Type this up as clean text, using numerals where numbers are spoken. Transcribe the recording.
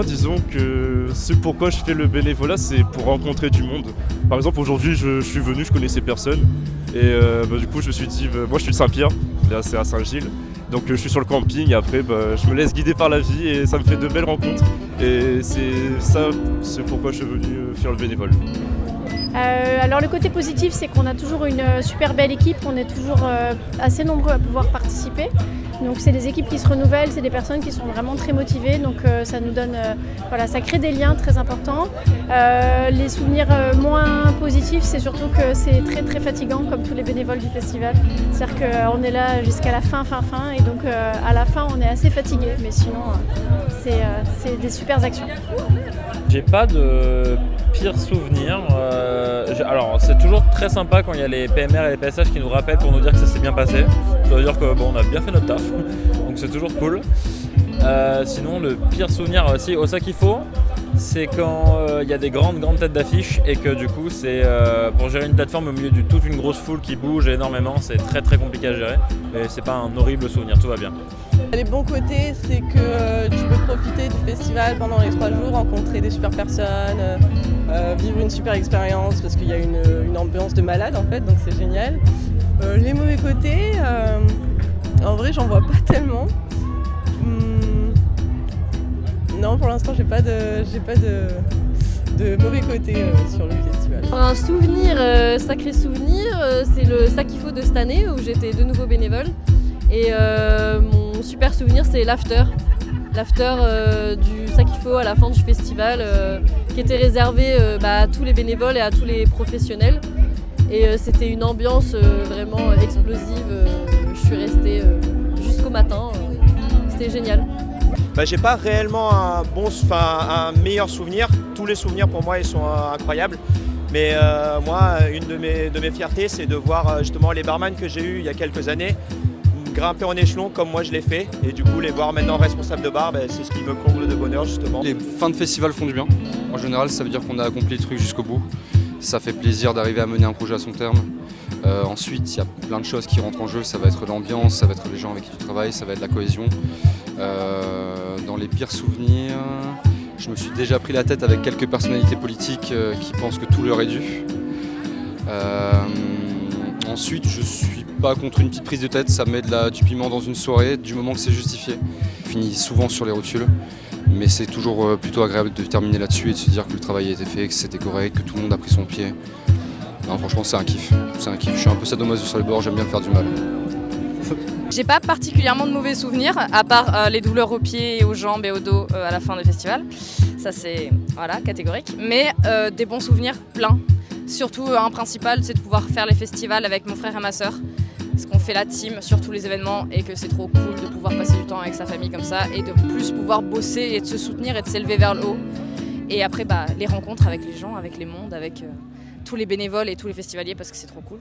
disons que ce pourquoi je fais le bénévolat, c'est pour rencontrer du monde. Par exemple, aujourd'hui, je suis venu, je connaissais personne. Et du coup, je me suis dit, moi je suis de Saint-Pierre, là c'est à Saint-Gilles. Donc je suis sur le camping et après je me laisse guider par la vie et ça me fait de belles rencontres. Et c'est pourquoi je suis venu faire le bénévole. Alors le côté positif, c'est qu'on a toujours une super belle équipe, on est toujours assez nombreux à pouvoir participer. Donc c'est des équipes qui se renouvellent, c'est des personnes qui sont vraiment très motivées, donc ça nous donne, ça crée des liens très importants. Les souvenirs moins positifs, c'est surtout que c'est très très fatigant comme tous les bénévoles du festival. C'est-à-dire qu'on est là jusqu'à la fin et donc à la fin on est assez fatigué, mais sinon c'est des super actions. J'ai pas de pire souvenir. Alors c'est toujours très sympa quand il y a les PMR et les PSH qui nous rappellent pour nous dire que ça s'est bien passé. Ça veut dire que on a bien fait notre taf, donc c'est toujours cool. Sinon le pire souvenir aussi au sac il faut, c'est quand il y a des grandes têtes d'affiche et que du coup c'est pour gérer une plateforme au milieu de toute une grosse foule qui bouge énormément, c'est très très compliqué à gérer. Mais c'est pas un horrible souvenir, tout va bien. Les bons côtés, c'est que tu peux profiter du festival pendant les 3 jours, rencontrer des super personnes, vivre une super expérience parce qu'il y a une ambiance de malade en fait, donc c'est génial. Les mauvais côtés, en vrai j'en vois pas tellement. Non, pour l'instant j'ai pas de mauvais côtés sur le festival. Un souvenir, sacré souvenir, c'est le sac il faut de cette année où j'étais de nouveau bénévole. Et mon super souvenir c'est l'after du sac il faut à la fin du festival qui était réservé à tous les bénévoles et à tous les professionnels. Et c'était une ambiance vraiment explosive, je suis restée jusqu'au matin, c'était génial. J'ai pas réellement un meilleur souvenir, tous les souvenirs pour moi ils sont incroyables. Mais moi, une de mes fiertés, c'est de voir justement les barman que j'ai eus il y a quelques années grimper en échelon comme moi je l'ai fait. Et du coup, les voir maintenant responsables de bar, c'est ce qui me comble de bonheur justement. Les fins de festival font du bien. En général, ça veut dire qu'on a accompli le truc jusqu'au bout. Ça fait plaisir d'arriver à mener un projet à son terme. Ensuite, il y a plein de choses qui rentrent en jeu. Ça va être l'ambiance, ça va être les gens avec qui tu travailles, ça va être la cohésion. Dans les pires souvenirs, je me suis déjà pris la tête avec quelques personnalités politiques qui pensent que tout leur est dû. Ensuite, je suis pas contre une petite prise de tête, ça met du piment dans une soirée, du moment que c'est justifié. Je finis souvent sur les rotules, mais c'est toujours plutôt agréable de terminer là-dessus et de se dire que le travail a été fait, que c'était correct, que tout le monde a pris son pied. Non, franchement, c'est un kiff. Je suis un peu sadomaso sur le bord, j'aime bien me faire du mal. J'ai pas particulièrement de mauvais souvenirs, à part les douleurs aux pieds, aux jambes et au dos à la fin du festival. Ça c'est catégorique. Mais des bons souvenirs, plein. Surtout un principal, c'est de pouvoir faire les festivals avec mon frère et ma sœur. Parce qu'on fait la team sur tous les événements et que c'est trop cool de pouvoir passer du temps avec sa famille comme ça et de plus pouvoir bosser et de se soutenir et de s'élever vers le haut. Et après les rencontres avec les gens, avec les mondes, avec tous les bénévoles et tous les festivaliers parce que c'est trop cool.